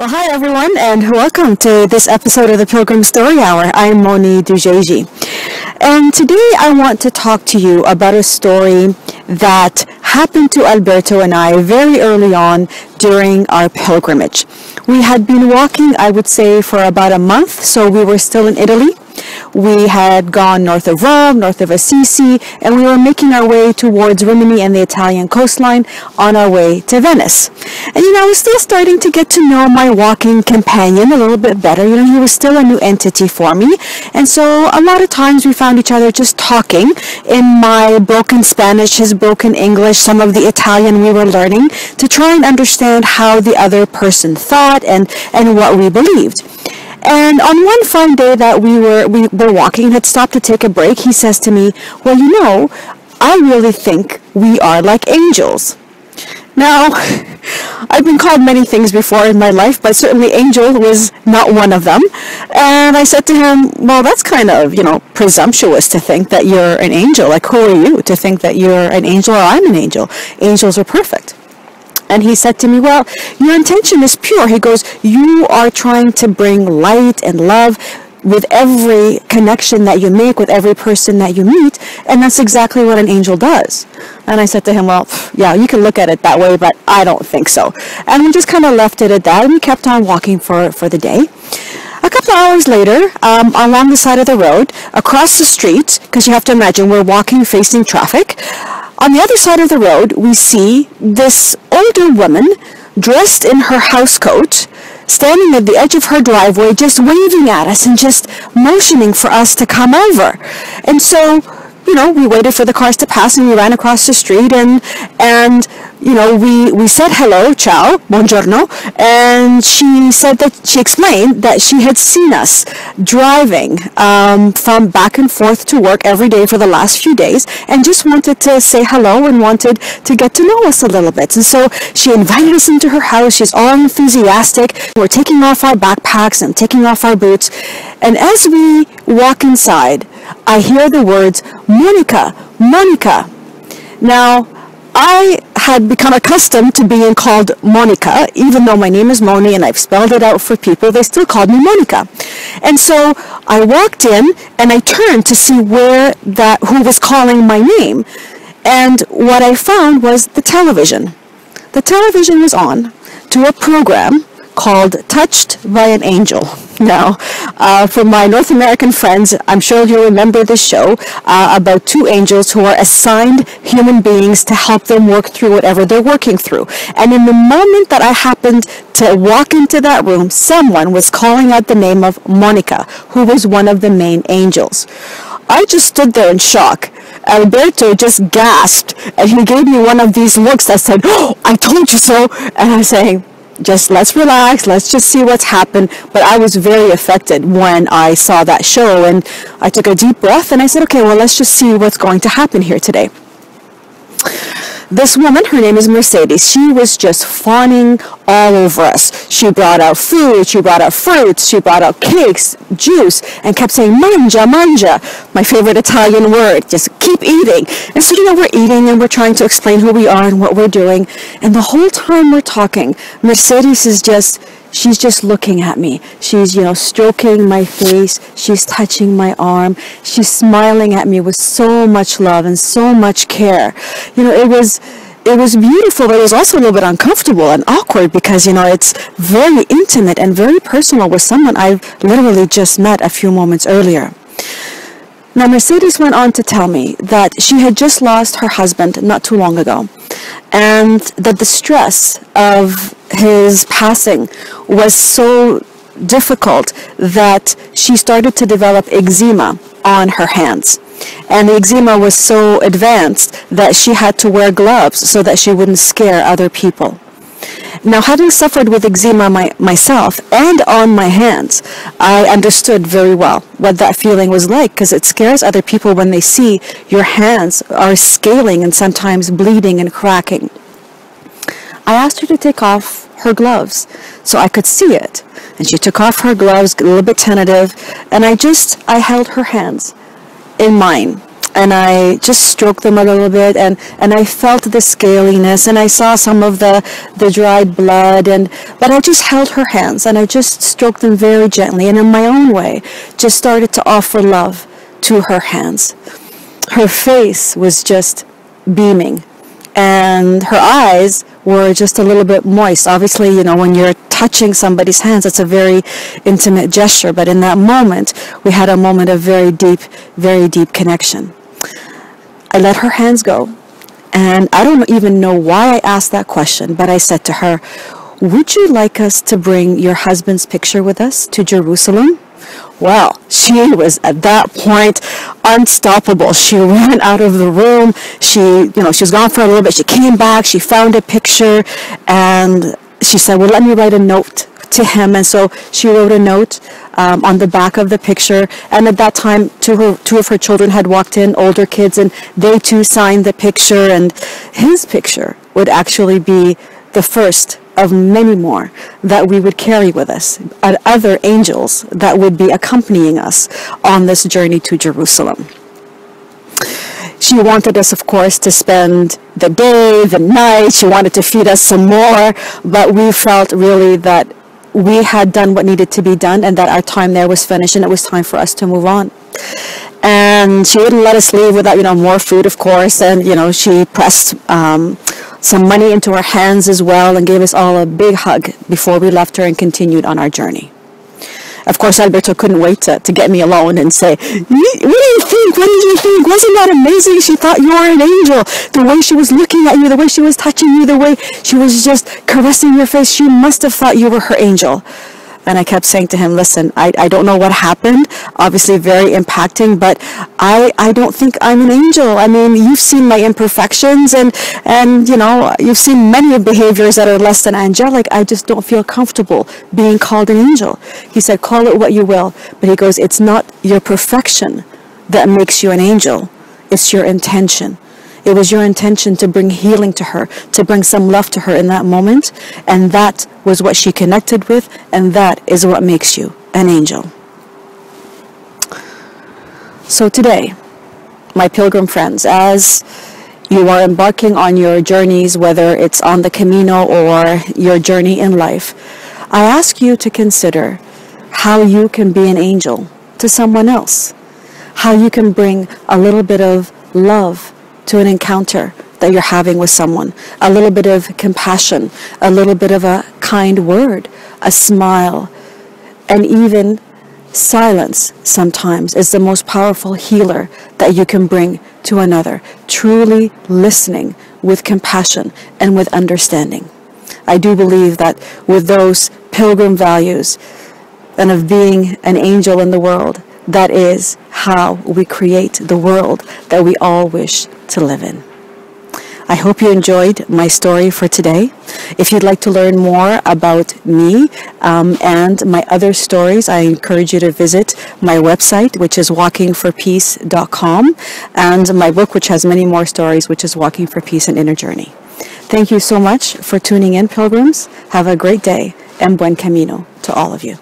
Well, hi everyone, and welcome to this episode of the Pilgrim Story Hour. I'm Mony Dojeiji, and today I want to talk to you about a story that happened to Alberto and I very early on during our pilgrimage. We had been walking, I would say, for about a month, so we were still in Italy. We had gone north of Rome, north of Assisi, and we were making our way towards Rimini and the Italian coastline on our way to Venice. And I was still starting to get to know my walking companion a little bit better. He was still a new entity for me. And so a lot of times we found each other just talking in my broken Spanish, his broken English, some of the Italian we were learning to try and understand how the other person thought and what we believed. And on one fine day that we were walking and had stopped to take a break, he says to me, well, I really think we are like angels. Now, I've been called many things before in my life, but certainly angel was not one of them. And I said to him, well, that's kind of, presumptuous to think that you're an angel. Like, who are you to think that you're an angel or I'm an angel? Angels are perfect. And he said to me, well, your intention is pure. He goes, you are trying to bring light and love with every connection that you make, with every person that you meet. And that's exactly what an angel does. And I said to him, well, yeah, you can look at it that way, but I don't think so. And we just kind of left it at that. And we kept on walking for the day. A couple of hours later, along the side of the road, across the street, because you have to imagine we're walking facing traffic, on the other side of the road, we see this older woman dressed in her housecoat, standing at the edge of her driveway, just waving at us and just motioning for us to come over. And so, we waited for the cars to pass and we ran across the street and we said hello, ciao, buongiorno, and she explained that she had seen us driving from back and forth to work every day for the last few days and just wanted to say hello and wanted to get to know us a little bit. And so she invited us into her house. She's all enthusiastic. We're taking off our backpacks and taking off our boots. And as we walk inside, I hear the words, Monica, Monica. Now, I had become accustomed to being called Monica, even though my name is Mony and I've spelled it out for people, they still called me Monica. And so I walked in and I turned to see who was calling my name. And what I found was the television. The television was on to a program called Touched by an Angel. Now, for my North American friends, I'm sure you'll remember this show about two angels who are assigned human beings to help them work through whatever they're working through. And in the moment that I happened to walk into that room, someone was calling out the name of Monica, who was one of the main angels. I just stood there in shock. Alberto just gasped, and he gave me one of these looks that said, "Oh, I told you so." And I'm saying, just let's relax, let's just see what's happened. But I was very affected when I saw that show, and I took a deep breath and I said, okay, well, let's just see what's going to happen here today. This woman, her name is Mercedes, she was just fawning all over us. She brought out food, she brought out fruits, she brought out cakes, juice, and kept saying, manja, manja, my favorite Italian word, just keep eating. And so, we're eating and we're trying to explain who we are and what we're doing. And the whole time we're talking, Mercedes she's just looking at me. She's, stroking my face. She's touching my arm. She's smiling at me with so much love and so much care. It was beautiful, but it was also a little bit uncomfortable and awkward because, it's very intimate and very personal with someone I've literally just met a few moments earlier. Now, Mercedes went on to tell me that she had just lost her husband not too long ago, and that the stress of his passing was so difficult that she started to develop eczema on her hands. And the eczema was so advanced that she had to wear gloves so that she wouldn't scare other people. Now, having suffered with eczema myself and on my hands, I understood very well what that feeling was like, because it scares other people when they see your hands are scaling and sometimes bleeding and cracking. I asked her to take off her gloves so I could see it. And she took off her gloves, a little bit tentative, and I held her hands in mine. and I just stroked them a little bit, and I felt the scaliness, and I saw some of the dried blood, but I just held her hands and I just stroked them very gently, and in my own way just started to offer love to her hands. Her face was just beaming, and her eyes were just a little bit moist. Obviously, when you're touching somebody's hands, it's a very intimate gesture, but in that moment, we had a moment of very deep connection. I let her hands go, and I don't even know why I asked that question, but I said to her, "Would you like us to bring your husband's picture with us to Jerusalem?" Well, she was at that point unstoppable. She ran out of the room. She was gone for a little bit. She came back. She found a picture, and she said, "Well, let me write a note to him." And so she wrote a note on the back of the picture. And at that time, two of her children had walked in, older kids, and they too signed the picture. And his picture would actually be the first of many more that we would carry with us, and other angels that would be accompanying us on this journey to Jerusalem. She wanted us, of course, to spend the day, the night. She wanted to feed us some more, but we felt really that we had done what needed to be done, and that our time there was finished, and it was time for us to move on. And she wouldn't let us leave without, more food, of course. And, she pressed some money into our hands as well, and gave us all a big hug before we left her and continued on our journey. Of course, Alberto couldn't wait to get me alone and say, "What do you think? What did you think? Wasn't that amazing? She thought you were an angel. The way she was looking at you, the way she was touching you, the way she was just caressing your face, she must have thought you were her angel." And I kept saying to him, "Listen, I don't know what happened. Obviously very impacting, but I don't think I'm an angel. I mean, you've seen my imperfections, and you've seen many behaviors that are less than angelic. I just don't feel comfortable being called an angel." He said, "Call it what you will." But he goes, "It's not your perfection that makes you an angel. It's your intention. It was your intention to bring healing to her, to bring some love to her in that moment, and that was what she connected with, and that is what makes you an angel." So today, my pilgrim friends, as you are embarking on your journeys, whether it's on the Camino or your journey in life, I ask you to consider how you can be an angel to someone else, how you can bring a little bit of love to an encounter that you're having with someone, a little bit of compassion, a little bit of a kind word, a smile, and even silence sometimes is the most powerful healer that you can bring to another, truly listening with compassion and with understanding. I do believe that with those pilgrim values and of being an angel in the world, that is how we create the world that we all wish to live in. I hope you enjoyed my story for today. If you'd like to learn more about me and my other stories, I encourage you to visit my website, which is walkingforpeace.com, and my book, which has many more stories, which is Walking for Peace and Inner Journey. Thank you so much for tuning in, pilgrims. Have a great day, and buen camino to all of you.